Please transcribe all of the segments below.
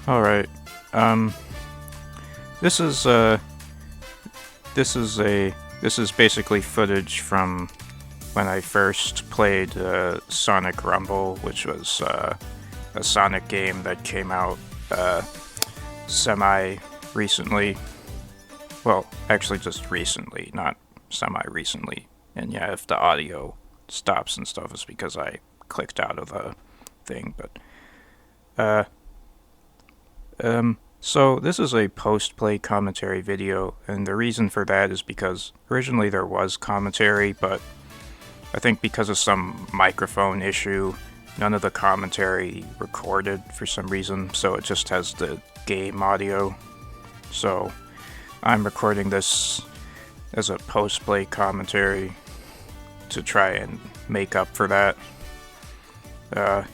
Alright, um, this is, this is basically footage from when I first played, Sonic Rumble, which was, a Sonic game that came out, semi-recently. Well, actually just recently, not semi-recently. And yeah, if the audio stops and stuff, it's because I clicked out of the thing, but, so this is a post-play commentary video, and the reason for that is because originally there was commentary, but I think because of some microphone issue, none of the commentary recorded for some reason, so it just has the game audio. So I'm recording this as a post-play commentary to try and make up for that. Yeah,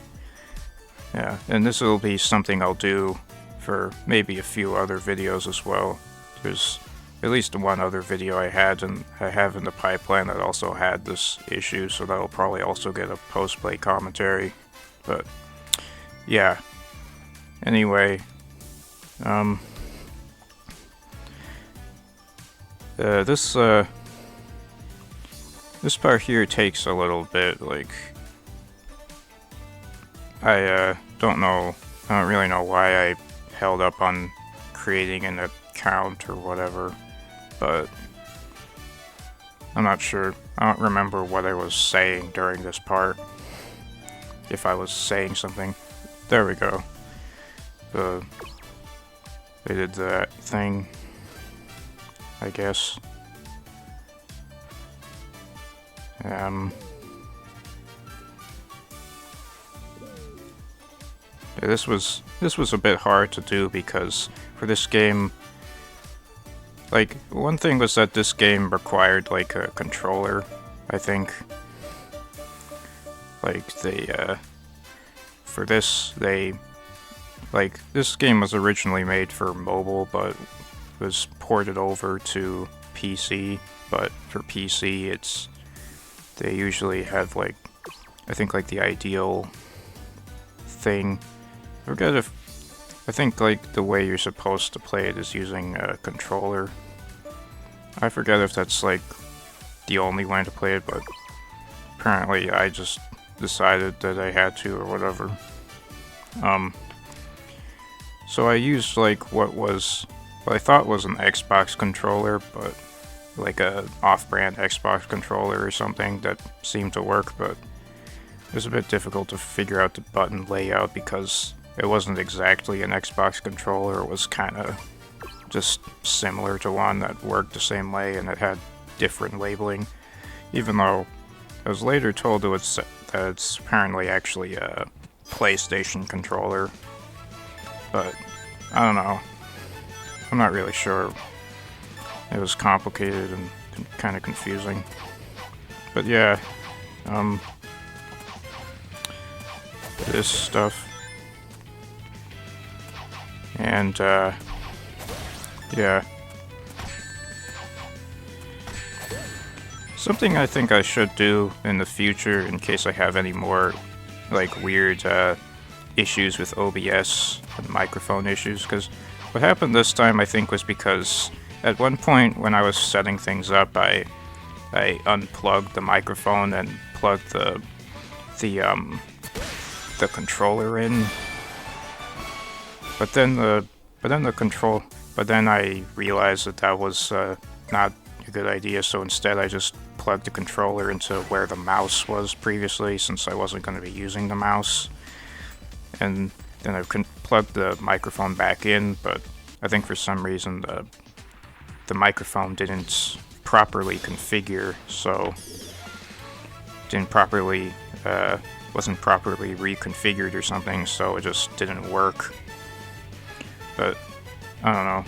and this will be something I'll do for maybe a few other videos as well. There's at least one other video I have in the pipeline that also had this issue, so that'll probably also get a post-play commentary. But yeah. Anyway, this part here takes a little bit. Like, I don't really know why I held up on creating an account or whatever, but I'm not sure. I don't remember what I was saying during this part. If I was saying something. There we go. They did that thing, I guess. Yeah, this was a bit hard to do because for this game, like, one thing was that this game required like a controller, I think. Like for this this game was originally made for mobile, but was ported over to PC. But for PC, they usually have like, I think like the ideal thing. I think like the way you're supposed to play it is using a controller. I forget if that's like the only way to play it, but apparently I just decided that I had to or whatever. So I used like what I thought was an Xbox controller, but like a off-brand Xbox controller or something that seemed to work, but it was a bit difficult to figure out the button layout because it wasn't exactly an Xbox controller. It was kind of just similar to one that worked the same way, and it had different labeling, even though I was later told that it's apparently actually a PlayStation controller. But I don't know. I'm not really sure. It was complicated and kind of confusing. But yeah, this stuff. And yeah. Something I think I should do in the future, in case I have any more like weird issues with OBS and microphone issues, because what happened this time I think was because at one point when I was setting things up, I unplugged the microphone and plugged the controller in. But then I realized that was not a good idea, so instead I just plugged the controller into where the mouse was previously, since I wasn't going to be using the mouse. And then I plugged the microphone back in, but I think for some reason the microphone didn't properly configure, so wasn't properly reconfigured or something, so it just didn't work. But I don't know.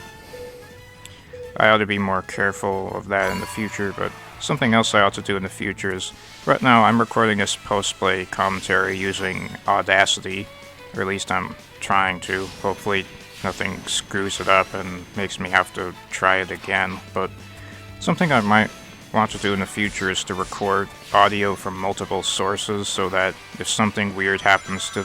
I ought to be more careful of that in the future, but something else I ought to do in the future is, right now I'm recording this post-play commentary using Audacity, or at least I'm trying to. Hopefully nothing screws it up and makes me have to try it again, but something I might want to do in the future is to record audio from multiple sources, so that if something weird happens to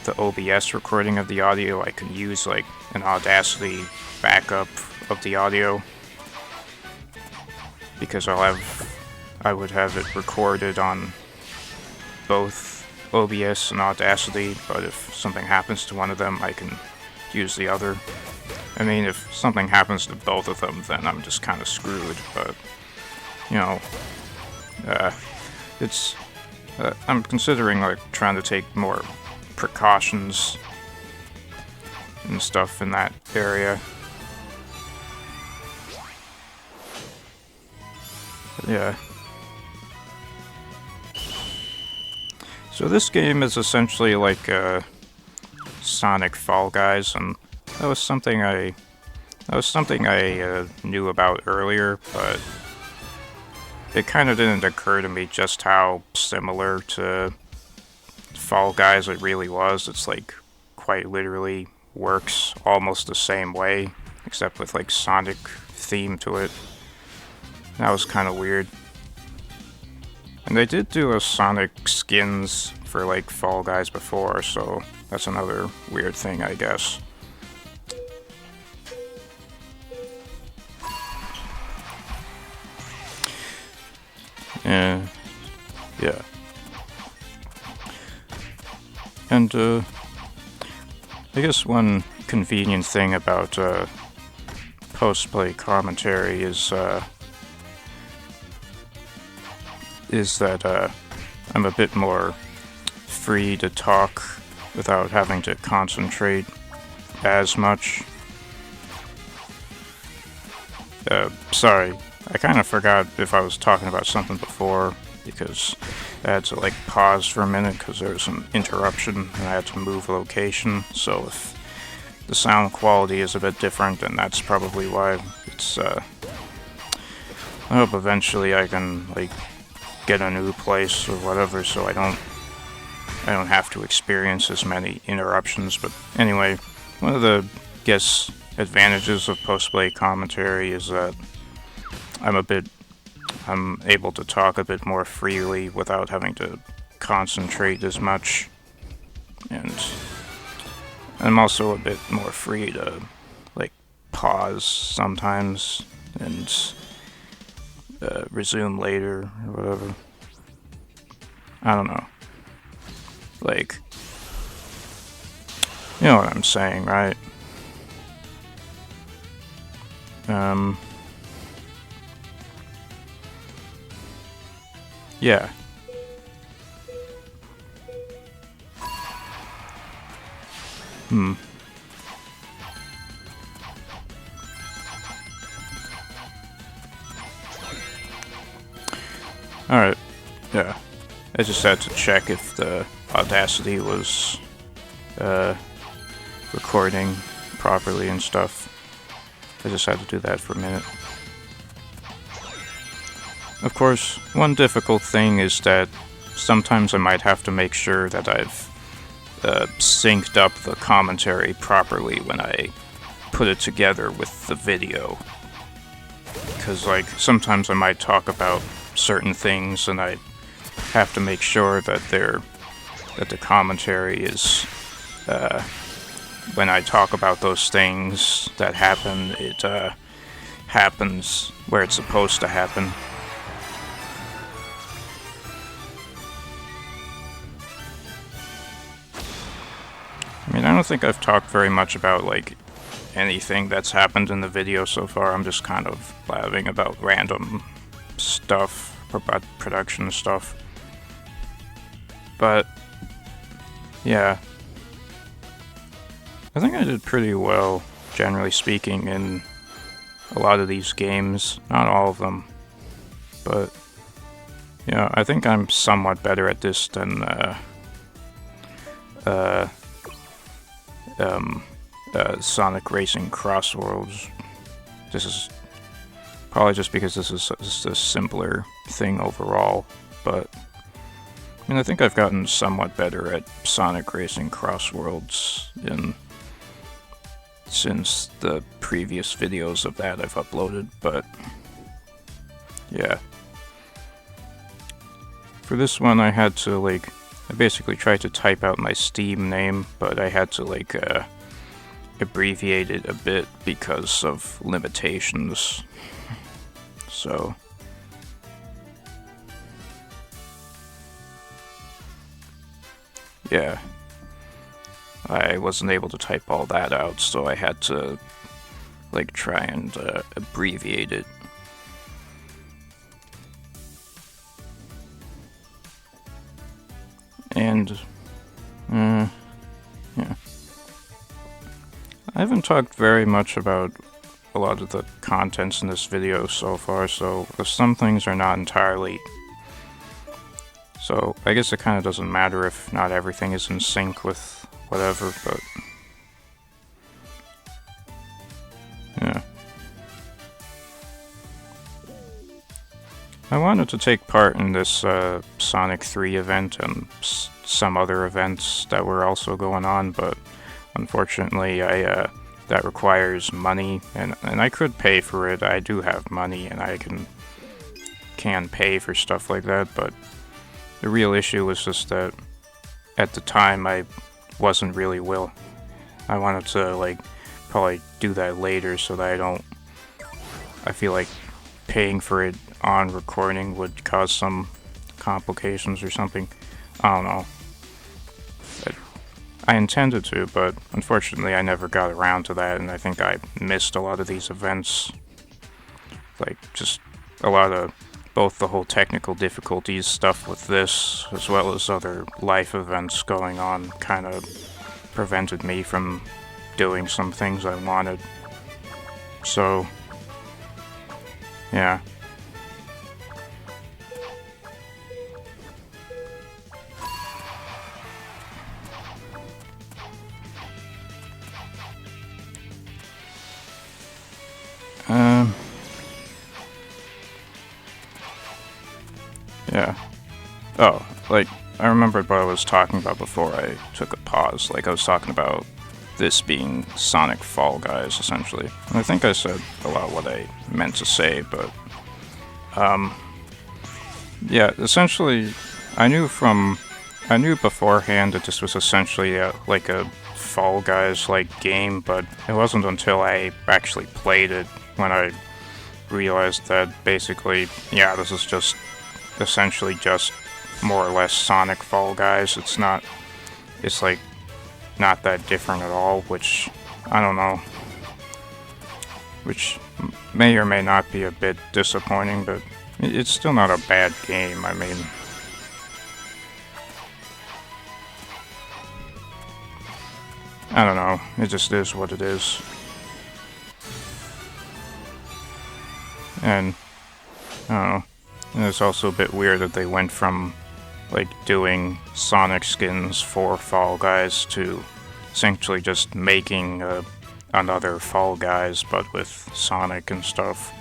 the OBS recording of the audio, I can use like an Audacity backup of the audio, because I would have it recorded on both OBS and Audacity, but if something happens to one of them, I can use the other. I mean, if something happens to both of them, then I'm just kind of screwed, but, you know, I'm considering, like, trying to take more precautions and stuff in that area. Yeah. So this game is essentially like Sonic Fall Guys, and that was something I knew about earlier, but it kind of didn't occur to me just how similar to Fall Guys it really was. It's like quite literally works almost the same way, except with like Sonic theme to it. That was kind of weird. And they did do a Sonic skins for like Fall Guys before, so that's another weird thing, I guess. Yeah. And I guess one convenient thing about post-play commentary is that I'm a bit more free to talk without having to concentrate as much. Sorry, I kind of forgot if I was talking about something before, because I had to like pause for a minute because there was an interruption and I had to move location. So if the sound quality is a bit different, then that's probably why. It's I hope eventually I can like get a new place or whatever, so I don't have to experience as many interruptions. But anyway, one of the guess advantages of post-play commentary is that I'm able to talk a bit more freely without having to concentrate as much, and I'm also a bit more free to like pause sometimes and resume later or whatever. I don't know. Like, you know what I'm saying, right? Yeah. Alright, yeah. I just had to check if the Audacity was recording properly and stuff. I just had to do that for a minute. Of course, one difficult thing is that sometimes I might have to make sure that I've synced up the commentary properly when I put it together with the video. Because, like, sometimes I might talk about certain things and I have to make sure that the commentary is, when I talk about those things that happen, it happens where it's supposed to happen. I mean, I don't think I've talked very much about, like, anything that's happened in the video so far. I'm just kind of blabbing about random stuff, production stuff. But, yeah. I think I did pretty well, generally speaking, in a lot of these games. Not all of them. But, yeah, I think I'm somewhat better at this than, Sonic Racing Cross Worlds. This is probably just because this is a simpler thing overall, but I mean, I think I've gotten somewhat better at Sonic Racing Cross Worlds since the previous videos of that I've uploaded, but yeah. For this one I had to I basically tried to type out my Steam name, but I had to like abbreviate it a bit because of limitations. So yeah, I wasn't able to type all that out, so I had to like try and abbreviate it. And yeah, I haven't talked very much about a lot of the contents in this video so far, so some things are not entirely. So I guess it kind of doesn't matter if not everything is in sync with whatever, but yeah. I wanted to take part in this Sonic 3 event and some other events that were also going on, but unfortunately that requires money, and I could pay for it. I do have money and I can pay for stuff like that, but the real issue was just that at the time I wasn't really I wanted to like probably do that later so that I feel like paying for it on recording would cause some complications or something. I don't know. I intended to, but unfortunately I never got around to that, and I think I missed a lot of these events. Like, just a lot of both the whole technical difficulties stuff with this, as well as other life events going on, kind of prevented me from doing some things I wanted. So, yeah. Yeah. Oh, like, I remembered what I was talking about before I took a pause. Like, I was talking about this being Sonic Fall Guys, essentially. And I think I said a lot of what I meant to say, but, yeah, essentially, I knew beforehand that this was essentially like a Fall Guys-like game, but it wasn't until I actually played it when I realized that basically, yeah, this is just essentially just more or less Sonic Fall Guys. It's like not that different at all, which I don't know, which may or may not be a bit disappointing, but it's still not a bad game. I mean, I don't know, it just is what it is. And I don't know. And it's also a bit weird that they went from, like, doing Sonic skins for Fall Guys to essentially just making another Fall Guys, but with Sonic and stuff.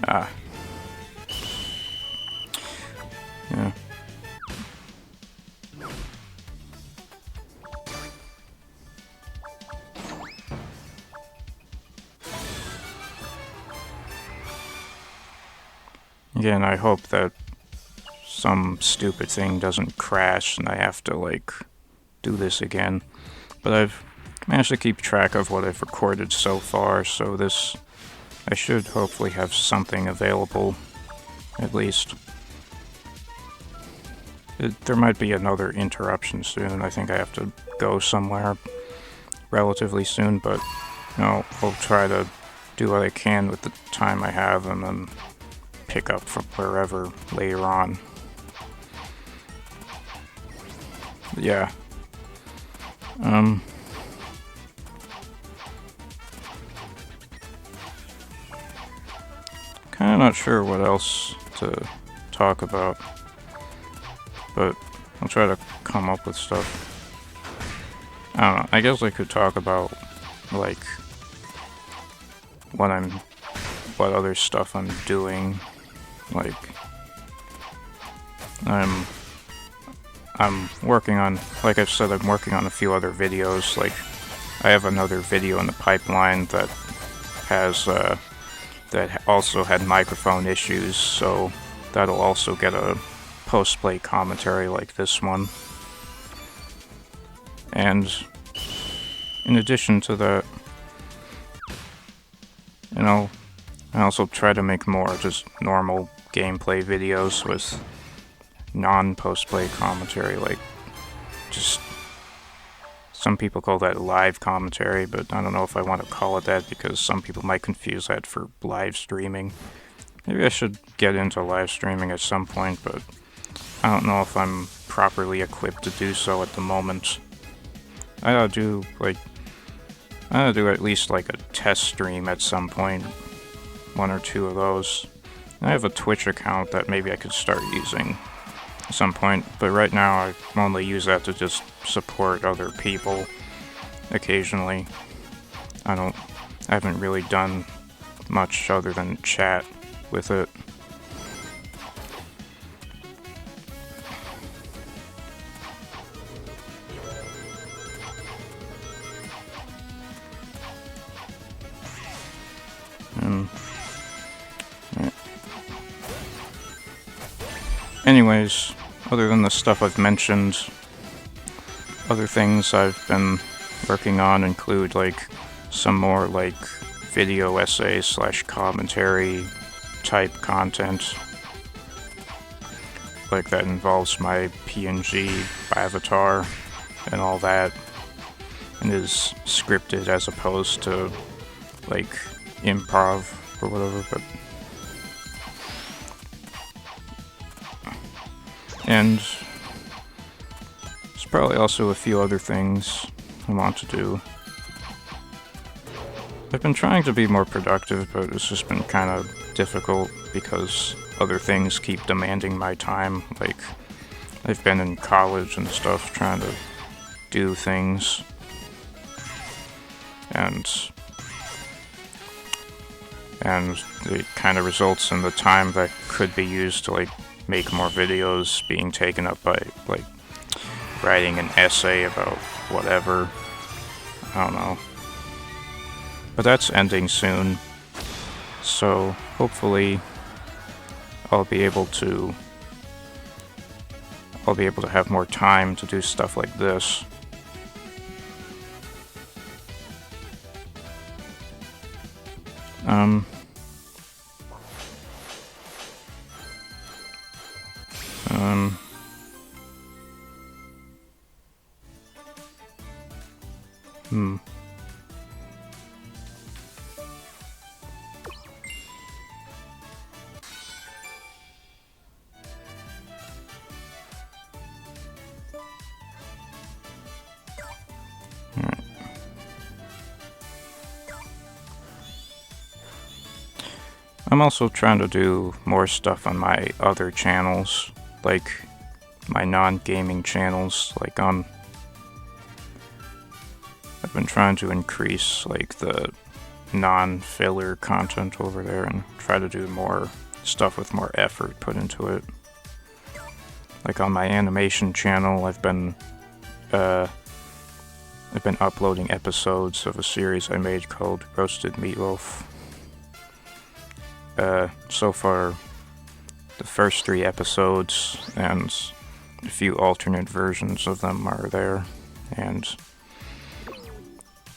Yeah. Again, I hope that some stupid thing doesn't crash and I have to, like, do this again. But I've managed to keep track of what I've recorded so far, so I should hopefully have something available, at least. There might be another interruption soon. I think I have to go somewhere relatively soon, but, you know, I'll try to do what I can with the time I have and then pick up from wherever later on. But yeah. Kinda not sure what else to talk about, but I'll try to come up with stuff. I don't know, I guess I could talk about, like, what other stuff I'm doing. Like, I'm working on, like I've said, I'm working on a few other videos, like I have another video in the pipeline that has that also had microphone issues, so that'll also get a post-play commentary like this one. And in addition to that, you know, I also try to make more just normal gameplay videos with non-post-play commentary, like just some people call that live commentary, but I don't know if I want to call it that because some people might confuse that for live streaming. Maybe I should get into live streaming at some point, but I don't know if I'm properly equipped to do so at the moment. I gotta do at least like a test stream at some point, 1 or 2 of those. I have a Twitch account that maybe I could start using at some point, but right now I only use that to just support other people occasionally. I haven't really done much other than chat with it. Anyways, other than the stuff I've mentioned, other things I've been working on include like some more like video essay / commentary type content, like that involves my PNG avatar and all that, and is scripted as opposed to like improv or whatever. But and there's probably also a few other things I want to do. I've been trying to be more productive, but it's just been kind of difficult because other things keep demanding my time. Like, I've been in college and stuff trying to do things, and it kind of results in the time that could be used to like make more videos being taken up by like writing an essay about whatever. I don't know. But that's ending soon, so hopefully I'll be able to have more time to do stuff like this. I'm also trying to do more stuff on my other channels, like my non-gaming channels. Like I've been trying to increase like the non-filler content over there and try to do more stuff with more effort put into it. Like on my animation channel, I've been uploading episodes of a series I made called Roasted Meatloaf. So far, the first 3 episodes and a few alternate versions of them are there, and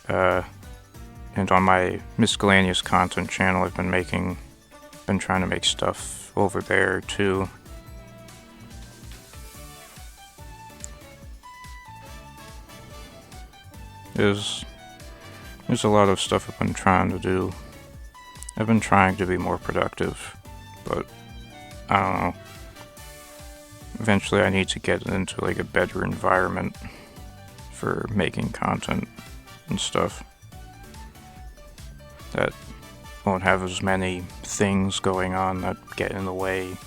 on my miscellaneous content channel, I've been trying to make stuff over there too. There's a lot of stuff I've been trying to do. I've been trying to be more productive, but I don't know. Eventually I need to get into like a better environment for making content and stuff that won't have as many things going on that get in the way.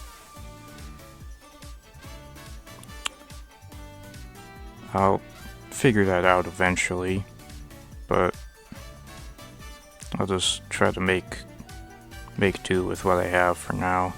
I'll figure that out eventually, but I'll just try to make do with what I have for now.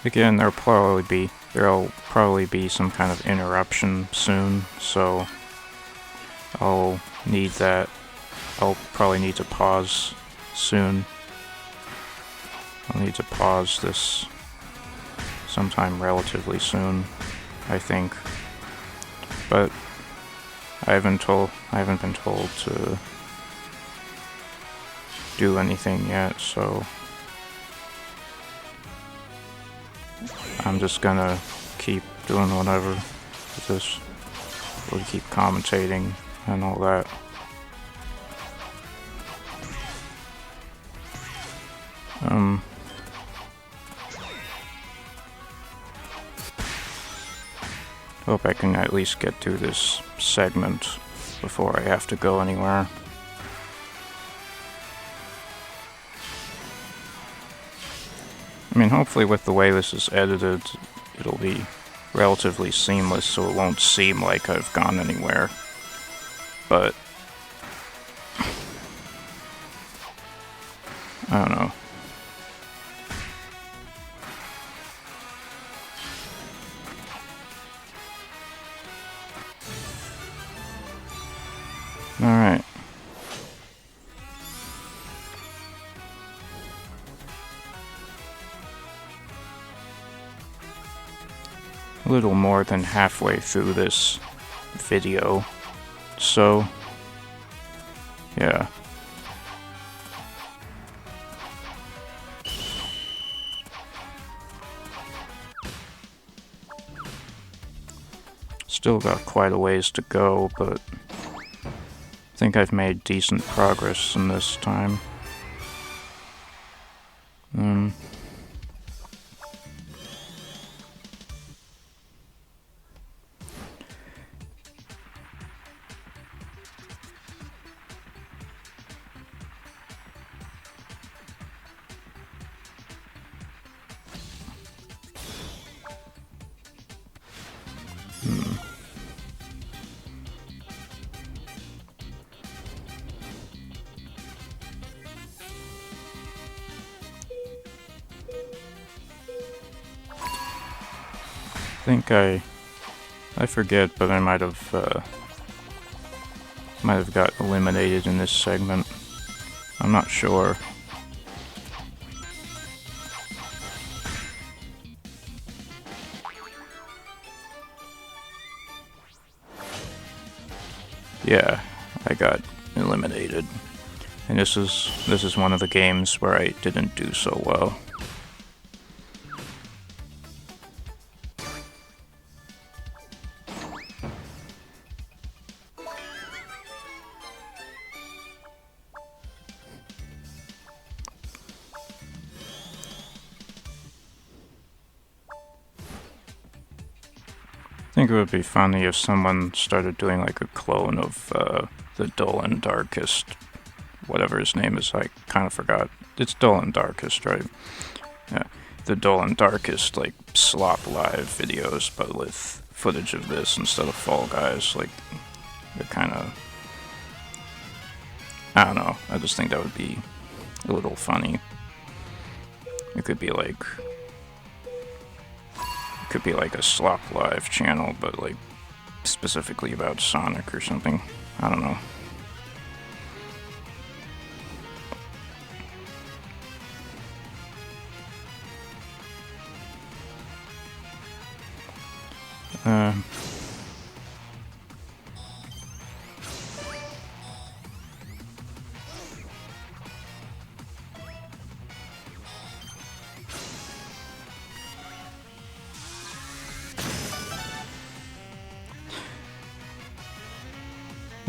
Again, there'll probably be some kind of interruption soon, so I'll need that. I'll probably need to pause soon. I'll need to pause this sometime relatively soon, I think. But I haven't been told to do anything yet, so I'm just gonna keep doing whatever with this. We'll keep commentating and all that. Hope I can at least get through this segment before I have to go anywhere. I mean, hopefully with the way this is edited, it'll be relatively seamless, so it won't seem like I've gone anywhere. But I don't know. Alright. A little more than halfway through this video, so yeah. Still got quite a ways to go, but I think I've made decent progress in this time. I think I forget, but I might have got eliminated in this segment. I'm not sure. Yeah, I got eliminated. And this is one of the games where I didn't do so well. I think it would be funny if someone started doing like a clone of the Dull and Darkest, whatever his name is. I kind of forgot. It's Dull and Darkest, right? Yeah, the Dull and Darkest like slop live videos, but with footage of this instead of Fall Guys. Like, they're kind of, I don't know. I just think that would be a little funny. It could be like a slop live channel, but like specifically about Sonic or something. I don't know.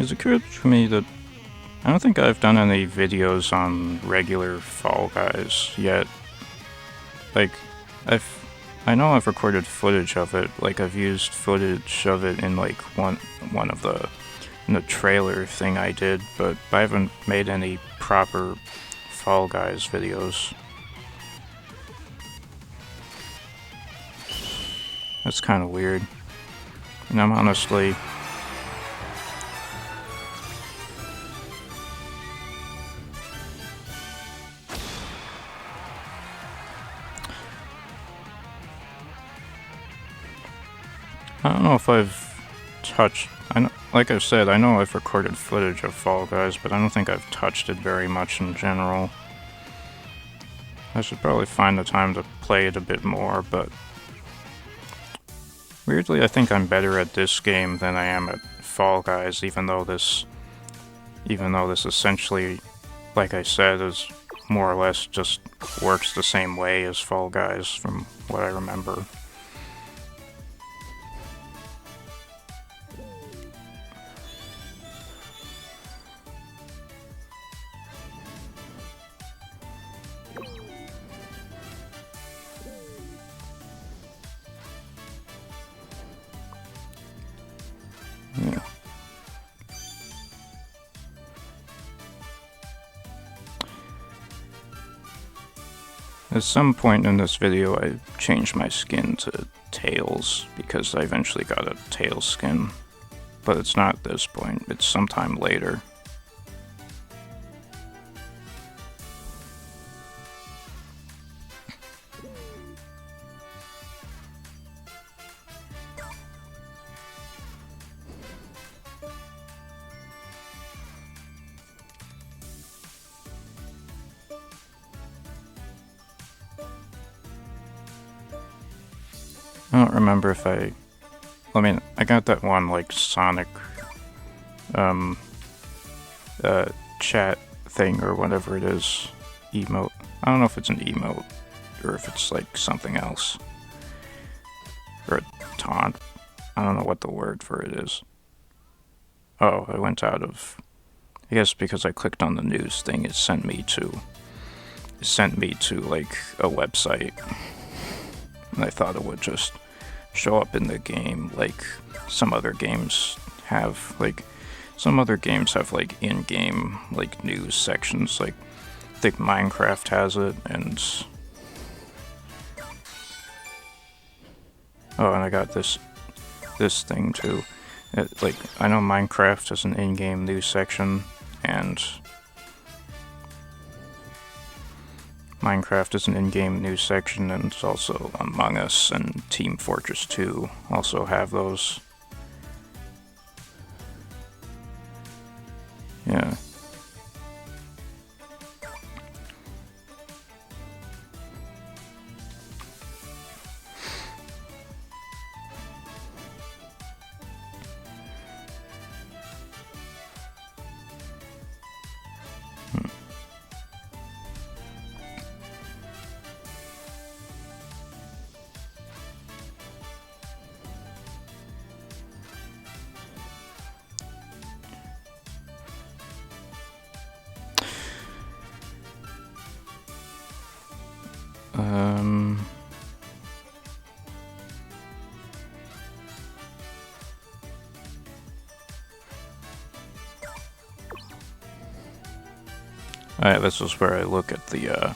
It's occurred to me that I don't think I've done any videos on regular Fall Guys yet. Like, I know I've recorded footage of it. Like, I've used footage of it in like one of the trailer thing I did, but I haven't made any proper Fall Guys videos. That's kind of weird. And I'm honestly, I don't know if I've touched... like I said, I know I've recorded footage of Fall Guys, but I don't think I've touched it very much in general. I should probably find the time to play it a bit more, but... weirdly, I think I'm better at this game than I am at Fall Guys, even though this essentially, like I said, is more or less just works the same way as Fall Guys, from what I remember. Yeah. At some point in this video, I changed my skin to Tails, because I eventually got a Tails skin. But it's not at this point, it's sometime later. I don't remember if I mean, I got that one, like, Sonic, chat thing, or whatever it is, emote. I don't know if it's an emote, or if it's, like, something else. Or a taunt. I don't know what the word for it is. Oh, I went out of... I guess because I clicked on the news thing, it sent me to, like, a website. And I thought it would just show up in the game like some other games have. Like, some other games have, like, in-game, like, news sections. Like, I think Minecraft has it, and... oh, and I got this thing, too. Like, I know Minecraft has an in-game news section, and... Minecraft is an in-game news section, and also Among Us and Team Fortress 2 also have those. Yeah. Alright, this is where I look at the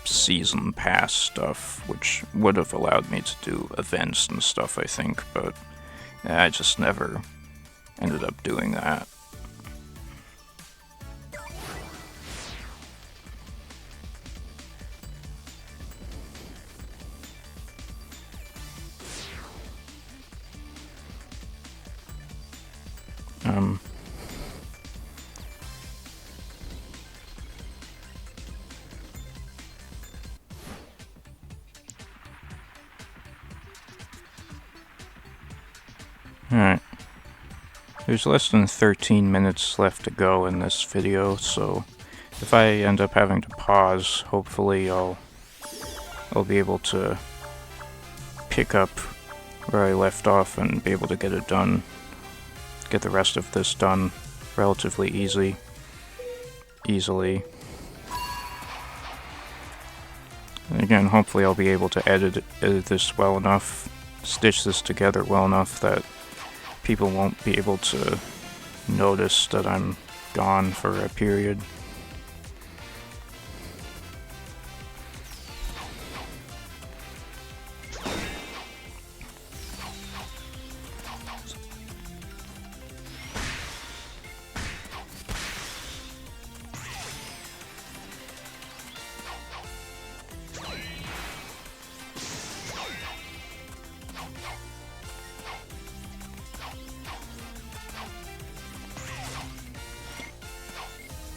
season pass stuff, which would have allowed me to do events and stuff, I think, but I just never ended up doing that. Alright. There's less than 13 minutes left to go in this video, so if I end up having to pause, hopefully I'll be able to pick up where I left off and be able to get it done. Get the rest of this done relatively easily. And again, hopefully I'll be able to edit this well enough, stitch this together well enough that people won't be able to notice that I'm gone for a period.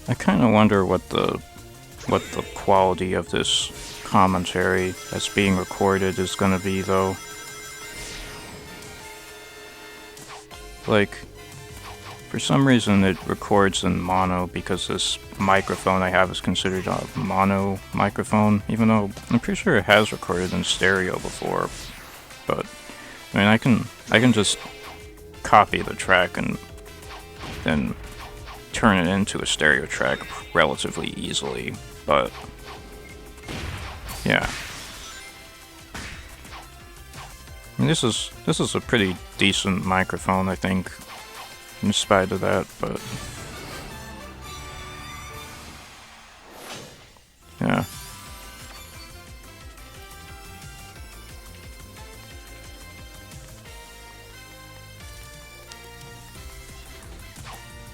I kind of wonder what the quality of this commentary that's being recorded is gonna be, though. Like, for some reason it records in mono because this microphone I have is considered a mono microphone, even though I'm pretty sure it has recorded in stereo before. But I mean, I can just copy the track and then turn it into a stereo track relatively easily. But yeah, I mean, this is a pretty decent microphone, I think, in spite of that. But yeah.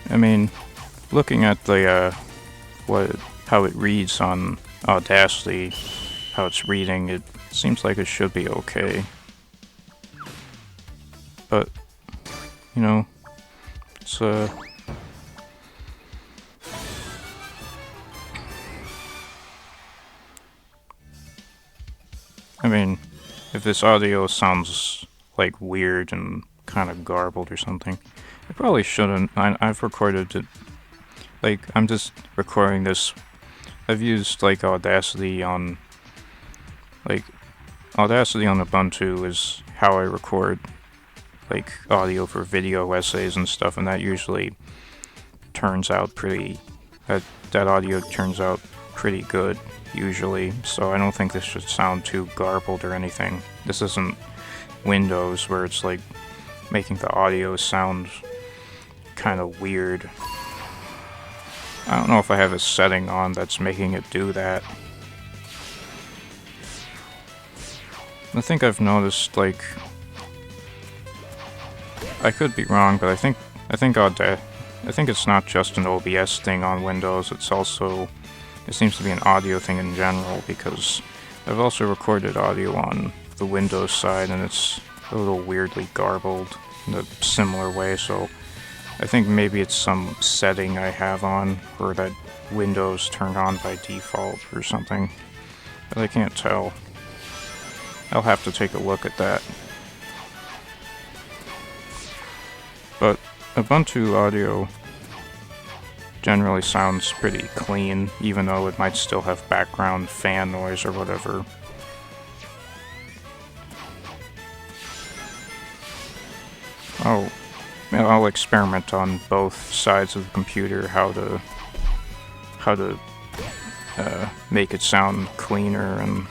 I mean, looking at the how it reads on Audacity, how it's reading, it seems like it should be okay. But you know, it's I mean, if this audio sounds like weird and kind of garbled or something, I probably shouldn't. I've recorded it. Like, I'm just recording this. I've used like Audacity on Ubuntu is how I record like audio for video essays and stuff, and that usually turns out pretty. That audio turns out pretty good usually. So I don't think this should sound too garbled or anything. This isn't Windows where it's like making the audio sound kind of weird. I don't know if I have a setting on that's making it do that. I think I've noticed, like, I could be wrong, but I think it's not just an OBS thing on Windows. It's also, it seems to be an audio thing in general, because I've also recorded audio on the Windows side and it's a little weirdly garbled in a similar way. So I think maybe it's some setting I have on, or that Windows turned on by default or something, but I can't tell. I'll have to take a look at that. But Ubuntu audio generally sounds pretty clean, even though it might still have background fan noise or whatever. Oh, I'll experiment on both sides of the computer how to make it sound cleaner and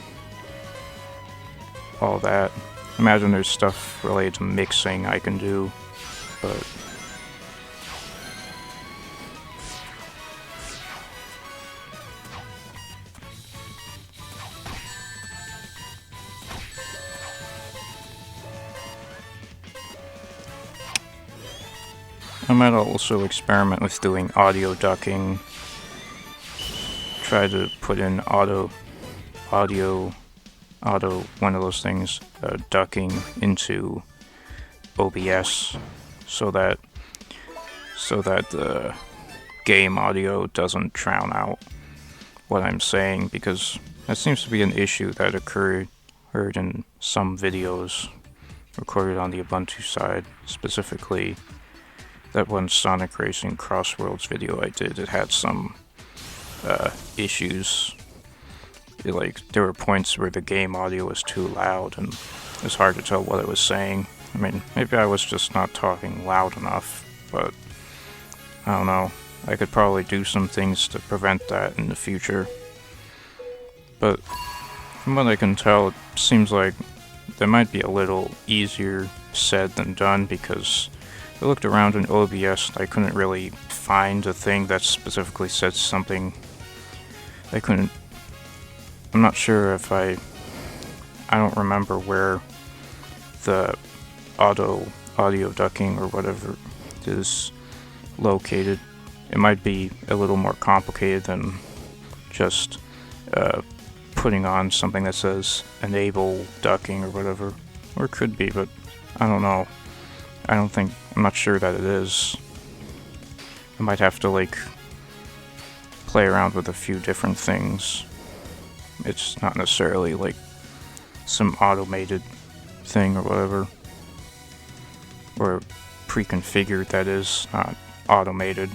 all that. Imagine there's stuff related to mixing I can do, but I might also experiment with doing audio ducking. Try to put in auto, one of those things, ducking into OBS, so that the game audio doesn't drown out what I'm saying, because that seems to be an issue that occurred in some videos recorded on the Ubuntu side, specifically that one Sonic Racing Crossworlds video I did. It had some issues. There were points where the game audio was too loud and it was hard to tell what it was saying. I mean, maybe I was just not talking loud enough, but I don't know. I could probably do some things to prevent that in the future. But from what I can tell, it seems like that might be a little easier said than done, because I looked around in OBS and I couldn't really find a thing that specifically said something. I'm not sure if I don't remember where the audio ducking or whatever is located. It might be a little more complicated than just putting on something that says enable ducking or whatever. Or it could be, but I don't know. I'm not sure that it is. I might have to play around with a few different things. It's not necessarily like some automated thing or whatever. Or pre-configured, that is, not automated.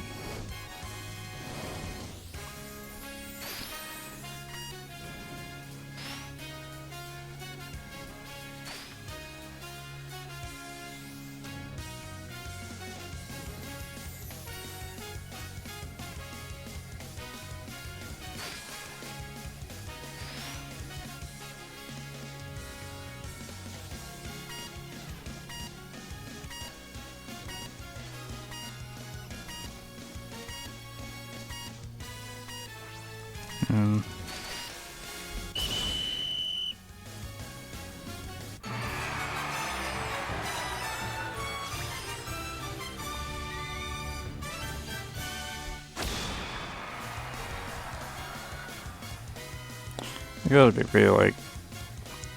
I gotta be real, like,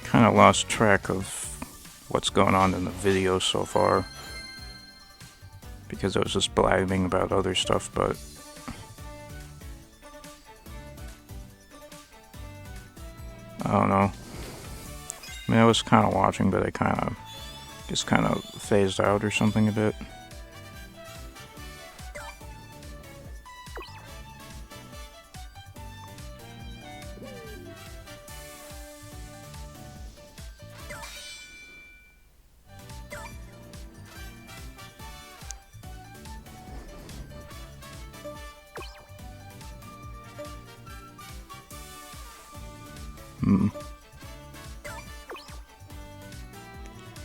kind of lost track of what's going on in the video so far. Because I was just blabbing about other stuff, but I don't know. I mean, I was kind of watching, but I just kind of phased out or something a bit.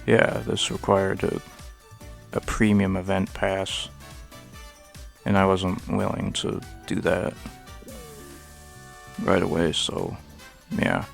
Yeah, this required a premium event pass, and I wasn't willing to do that right away, so yeah.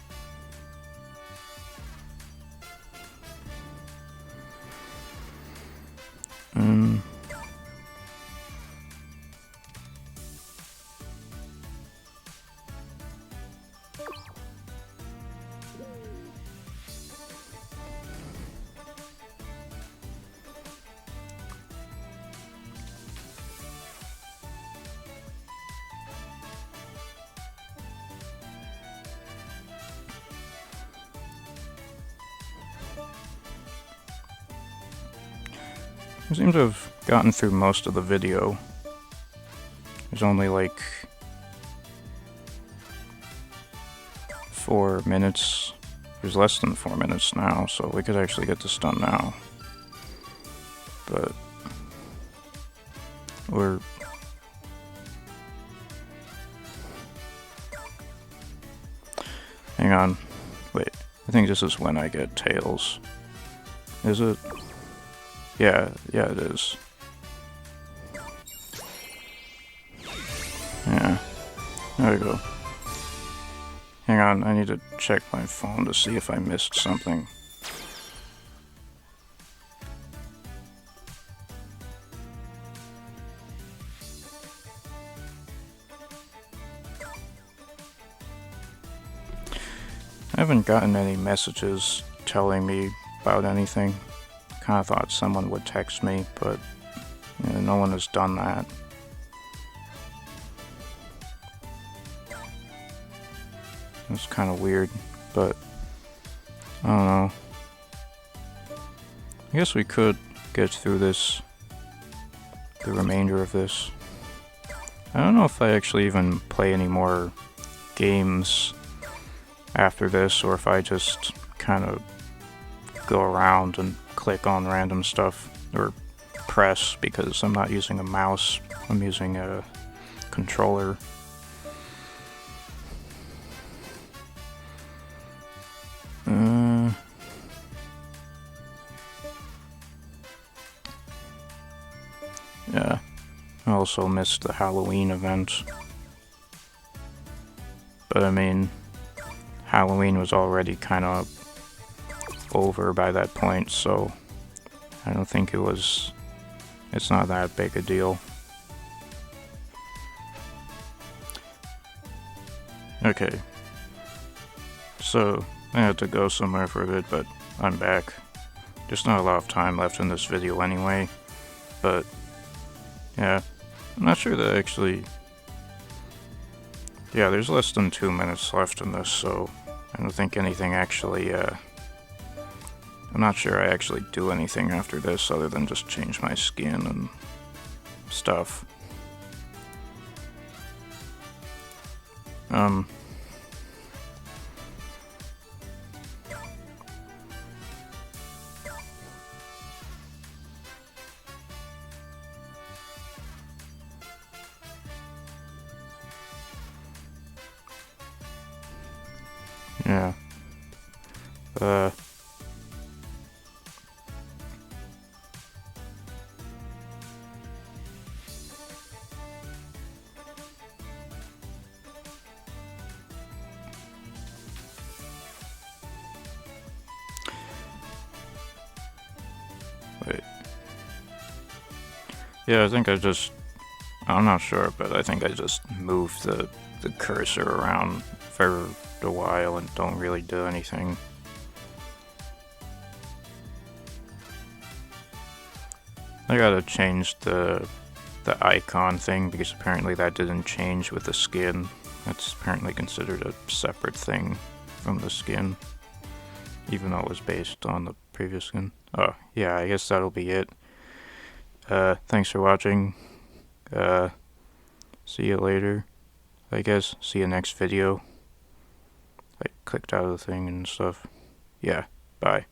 I seem to have gotten through most of the video. There's only like 4 minutes. There's less than 4 minutes now, so we could actually get this done now. But we're hang on. Wait, I think this is when I get tails. Is it? Yeah, it is. Yeah, there we go. Hang on, I need to check my phone to see if I missed something. I haven't gotten any messages telling me about anything. Kind of thought someone would text me, but you know, no one has done that. It's kind of weird, but I don't know. I guess we could get through this, the remainder of this. I don't know if I actually even play any more games after this, or if I just kind of go around and click on random stuff, or press, because I'm not using a mouse, I'm using a controller. Yeah, I also missed the Halloween event. But I mean, Halloween was already kind of over by that point, so I don't think it's not that big a deal. Okay, so I had to go somewhere for a bit, but I'm back. There's not a lot of time left in this video anyway, but yeah, I'm not sure that I actually Yeah, there's less than 2 minutes left in this, so I don't think anything actually, I'm not sure I actually do anything after this other than just change my skin and stuff. Yeah. Wait. Yeah, I'm not sure, but I think I just moved the cursor around for a while and don't really do anything. I gotta change the icon thing because apparently that didn't change with the skin. That's apparently considered a separate thing from the skin, even though it was based on the previous skin. Oh, yeah, I guess that'll be it. Thanks for watching. See you later. I guess. See you next video. I clicked out of the thing and stuff. Yeah, bye.